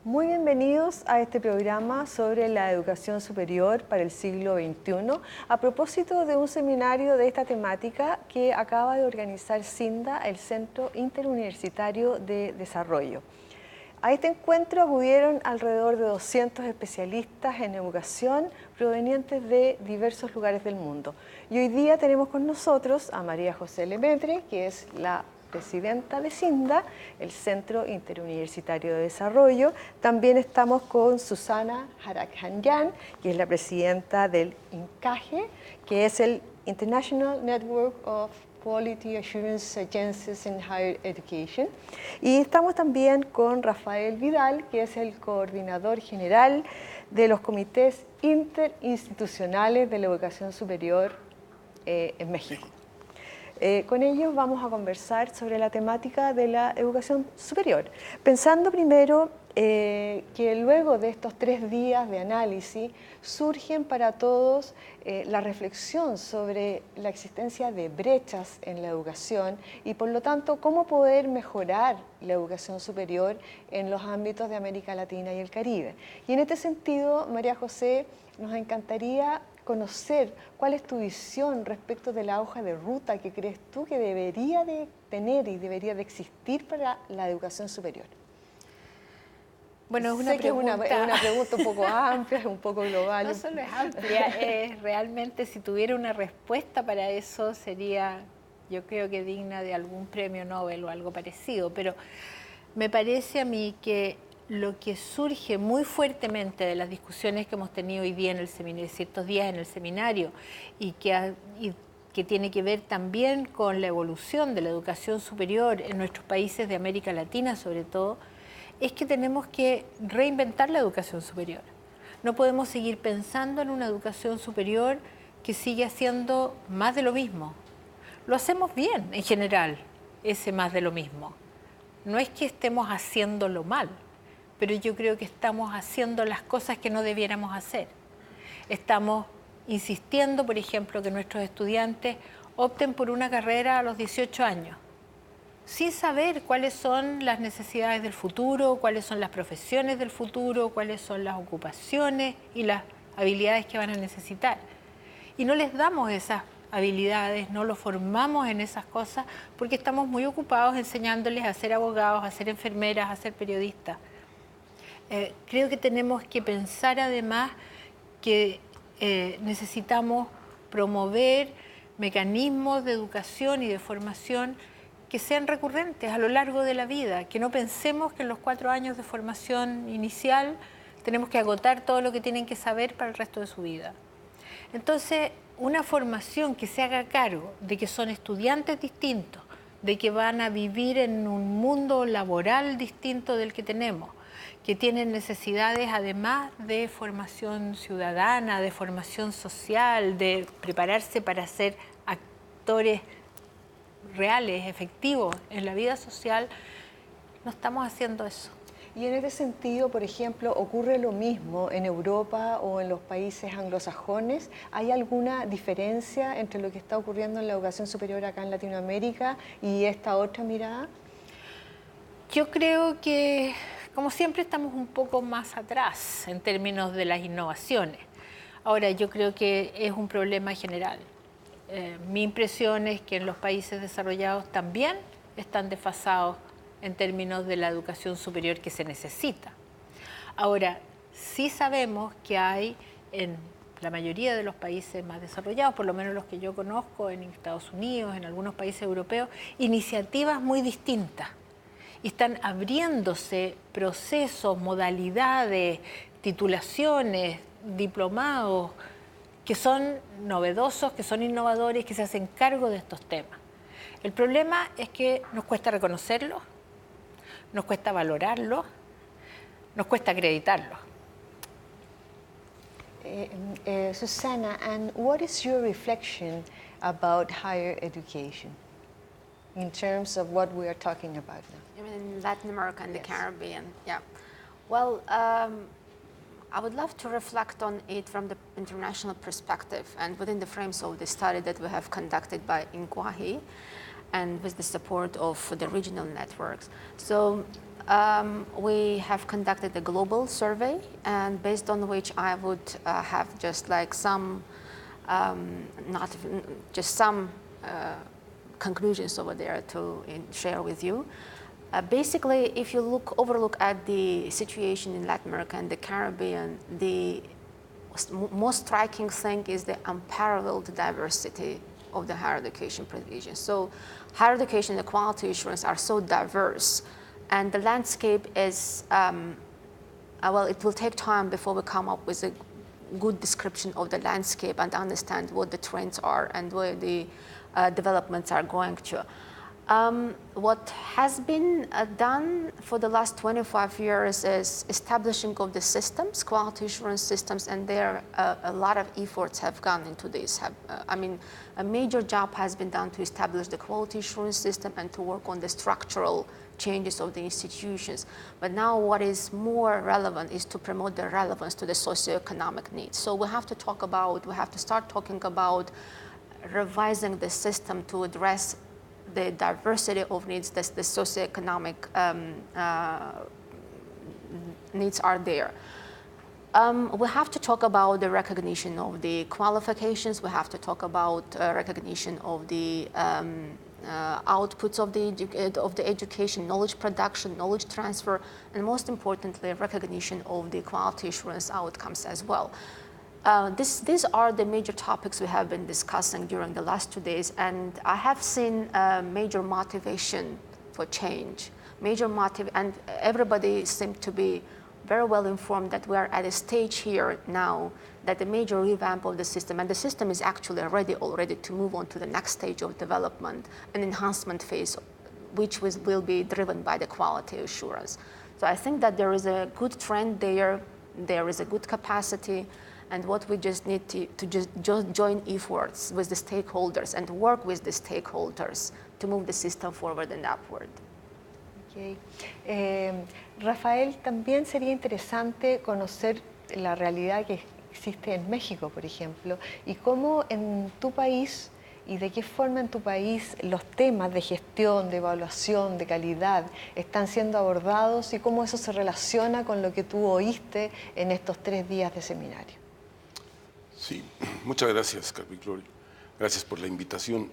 Muy bienvenidos a este programa sobre la educación superior para el siglo XXI, a propósito de un seminario de esta temática que acaba de organizar CINDA, el Centro Interuniversitario de Desarrollo. A este encuentro acudieron alrededor de 200 especialistas en educación provenientes de diversos lugares del mundo. Y hoy día tenemos con nosotros a María José Lemaitre, que es la presidenta de CINDA, el Centro Interuniversitario de Desarrollo. También estamos con Susana Harakhanyan, que es la presidenta del INCAGE, que es el International Network of Quality Assurance Agencies in Higher Education. Y estamos también con Rafael Vidal, que es el coordinador general de los comités interinstitucionales de la educación superior en México. Con ellos vamos a conversar sobre la temática de la educación superior, pensando primero que luego de estos 3 días de análisis surgen para todos la reflexión sobre la existencia de brechas en la educación y por lo tanto cómo poder mejorar la educación superior en los ámbitos de América Latina y el Caribe. Y en este sentido, María José, nos encantaría conocer cuál es tu visión respecto de la hoja de ruta que crees tú que debería de tener y debería de existir para la educación superior. Bueno, sé que es una pregunta un poco amplia, un poco global. No solo es amplia, realmente si tuviera una respuesta para eso sería, yo creo que digna de algún premio Nobel o algo parecido, pero me parece a mí que lo que surge muy fuertemente de las discusiones que hemos tenido hoy día en el seminario, ciertos días en el seminario, y que tiene que ver también con la evolución de la educación superior en nuestros países de América Latina sobre todo, es que tenemos que reinventar la educación superior. No podemos seguir pensando en una educación superior que sigue haciendo más de lo mismo. Lo hacemos bien en general, ese más de lo mismo. No es que estemos haciéndolo mal, pero yo creo que estamos haciendo las cosas que no debiéramos hacer. Estamos insistiendo, por ejemplo, que nuestros estudiantes opten por una carrera a los 18 años, sin saber cuáles son las necesidades del futuro, cuáles son las profesiones del futuro, cuáles son las ocupaciones y las habilidades que van a necesitar. Y no les damos esas habilidades, no los formamos en esas cosas porque estamos muy ocupados enseñándoles a ser abogados, a ser enfermeras, a ser periodistas. Creo que tenemos que pensar además que necesitamos promover mecanismos de educación y de formación que sean recurrentes a lo largo de la vida, que no pensemos que en los 4 años de formación inicial tenemos que agotar todo lo que tienen que saber para el resto de su vida. Entonces, una formación que se haga cargo de que son estudiantes distintos, de que van a vivir en un mundo laboral distinto del que tenemos, que tienen necesidades además de formación ciudadana, de formación social, de prepararse para ser actores reales, efectivos en la vida social, no estamos haciendo eso. Y en este sentido, por ejemplo, ¿ocurre lo mismo en Europa o en los países anglosajones? ¿Hay alguna diferencia entre lo que está ocurriendo en la educación superior acá en Latinoamérica y esta otra mirada? Yo creo que, como siempre, estamos un poco más atrás en términos de las innovaciones. Ahora, yo creo que es un problema general. Mi impresión es que en los países desarrollados también están desfasados en términos de la educación superior que se necesita. Ahora, sí sabemos que hay en la mayoría de los países más desarrollados, por lo menos los que yo conozco, en Estados Unidos, en algunos países europeos, iniciativas muy distintas. Y están abriéndose procesos, modalidades, titulaciones, diplomados, que son novedosos, que son innovadores, que se hacen cargo de estos temas. El problema es que nos cuesta reconocerlos, nos cuesta valorarlos, nos cuesta acreditarlos. Susana, and what is your reflection about higher education in terms of what we are talking about now? I mean, in Latin America and Yes. the Caribbean, yeah. Well, I would love to reflect on it from the international perspective and within the frames of the study that we have conducted by INCAGE and with the support of the regional networks. So We have conducted a global survey, and based on which I would have just like some, not just some conclusions over there to share with you. Basically, if you overlook at the situation in Latin America and the Caribbean, the most striking thing is the unparalleled diversity of the higher education provisions. So higher education and quality assurance are so diverse, and the landscape is, well, it will take time before we come up with a good description of the landscape and understand what the trends are and where the developments are going to. What has been done for the last 25 years is establishing of the systems, quality assurance systems, and there a lot of efforts have gone into this. I mean, a major job has been done to establish the quality assurance system and to work on the structural changes of the institutions. But now what is more relevant is to promote the relevance to the socioeconomic needs. So we have to start talking about revising the system to address the diversity of needs, the socioeconomic needs are there. We have to talk about the recognition of the qualifications. We have to talk about recognition of the outputs of the education, knowledge production, knowledge transfer, and most importantly, recognition of the quality assurance outcomes as well. These are the major topics we have been discussing during the last 2 days, and I have seen major motivation for change, and everybody seemed to be very well informed that we are at a stage here now that the major revamp of the system, and the system is actually already to move on to the next stage of development, an enhancement phase, which will be driven by the quality assurance. So I think that there is a good trend there, there is a good capacity, and what we just need to just join efforts with the stakeholders and work with the stakeholders to move the system forward and upward. Okay. Rafael, también sería interesante conocer la realidad que existe en México, por ejemplo, y cómo en tu país y de qué forma en tu país los temas de gestión, de evaluación, de calidad están siendo abordados y cómo eso se relaciona con lo que tú oíste en estos 3 días de seminario. Sí, muchas gracias, Carmen Gloria. Gracias por la invitación.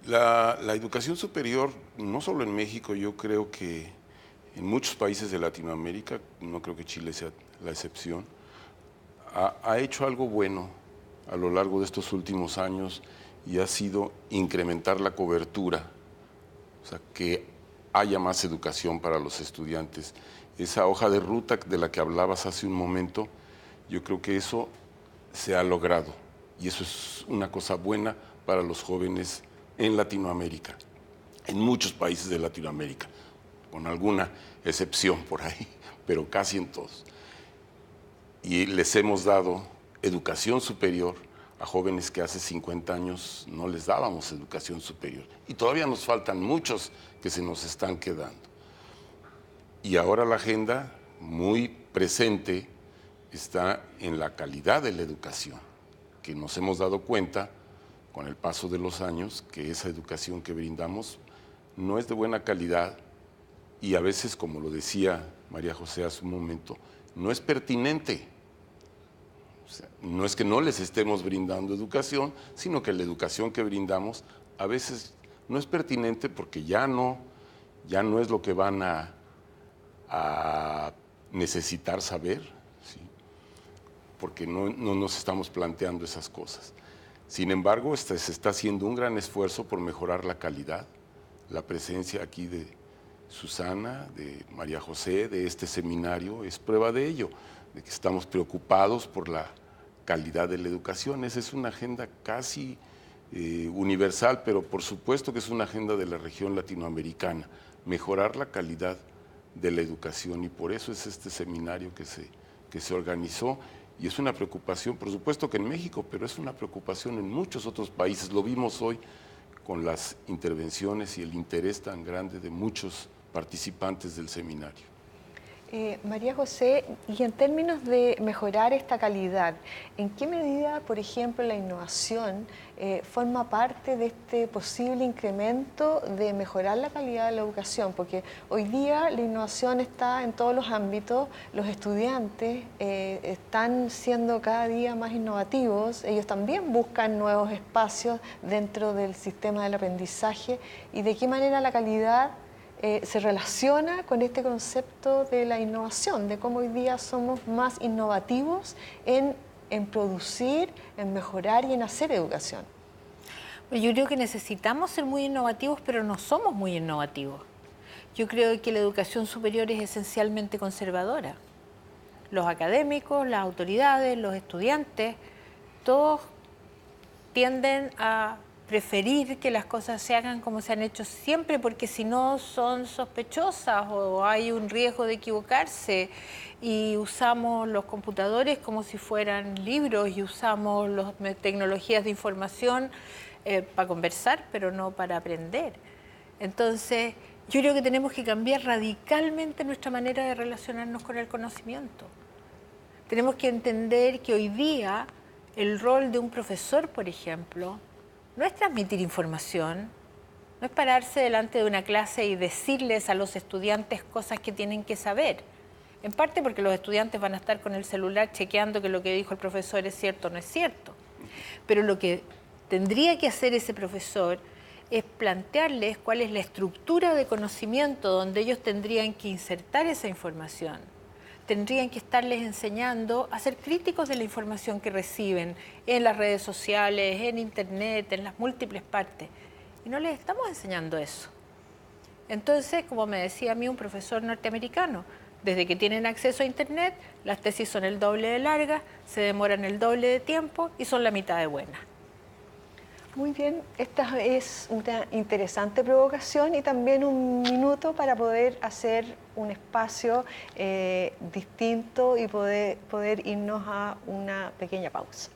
La educación superior, no solo en México, yo creo que en muchos países de Latinoamérica, no creo que Chile sea la excepción, ha hecho algo bueno a lo largo de estos últimos años y ha sido incrementar la cobertura, o sea, que haya más educación para los estudiantes. Esa hoja de ruta de la que hablabas hace un momento, yo creo que eso se ha logrado y eso es una cosa buena para los jóvenes en Latinoamérica, en muchos países de Latinoamérica, con alguna excepción por ahí, pero casi en todos. Y les hemos dado educación superior a jóvenes que hace 50 años no les dábamos educación superior. Y todavía nos faltan muchos que se nos están quedando. Y ahora la agenda muy presente está en la calidad de la educación, que nos hemos dado cuenta con el paso de los años que esa educación que brindamos no es de buena calidad y a veces, como lo decía María José hace un momento, no es pertinente. O sea, no es que no les estemos brindando educación, sino que la educación que brindamos a veces no es pertinente porque ya no es lo que van a necesitar saber, ¿sí? Porque no nos estamos planteando esas cosas. Sin embargo, se está haciendo un gran esfuerzo por mejorar la calidad. La presencia aquí de Susana, de María José, de este seminario, es prueba de ello, de que estamos preocupados por la calidad de la educación. Esa es una agenda casi universal, pero por supuesto que es una agenda de la región latinoamericana, mejorar la calidad de la educación, y por eso es este seminario que se organizó, y es una preocupación, por supuesto que en México, pero es una preocupación en muchos otros países. Lo vimos hoy con las intervenciones y el interés tan grande de muchos participantes del seminario. María José, y en términos de mejorar esta calidad, ¿en qué medida, por ejemplo, la innovación forma parte de este posible incremento de mejorar la calidad de la educación? Porque hoy día la innovación está en todos los ámbitos, los estudiantes están siendo cada día más innovativos, ellos también buscan nuevos espacios dentro del sistema del aprendizaje, y de qué manera la calidad se relaciona con este concepto de la innovación, de cómo hoy día somos más innovativos en producir, en mejorar y en hacer educación. Yo creo que necesitamos ser muy innovativos, pero no somos muy innovativos. Yo creo que la educación superior es esencialmente conservadora. Los académicos, las autoridades, los estudiantes, todos tienden a preferir que las cosas se hagan como se han hecho siempre, porque si no son sospechosas o hay un riesgo de equivocarse, y usamos los computadores como si fueran libros y usamos las tecnologías de información para conversar, pero no para aprender. Entonces, yo creo que tenemos que cambiar radicalmente nuestra manera de relacionarnos con el conocimiento. Tenemos que entender que hoy día el rol de un profesor, por ejemplo, no es transmitir información, no es pararse delante de una clase y decirles a los estudiantes cosas que tienen que saber. En parte porque los estudiantes van a estar con el celular chequeando que lo que dijo el profesor es cierto o no es cierto. Pero lo que tendría que hacer ese profesor es plantearles cuál es la estructura de conocimiento donde ellos tendrían que insertar esa información. Tendrían que estarles enseñando a ser críticos de la información que reciben en las redes sociales, en internet, en las múltiples partes. Y no les estamos enseñando eso. Entonces, como me decía a mí un profesor norteamericano, desde que tienen acceso a internet, las tesis son el doble de largas, se demoran el doble de tiempo y son la mitad de buenas. Muy bien, esta es una interesante provocación y también un minuto para poder hacer un espacio distinto y poder irnos a una pequeña pausa.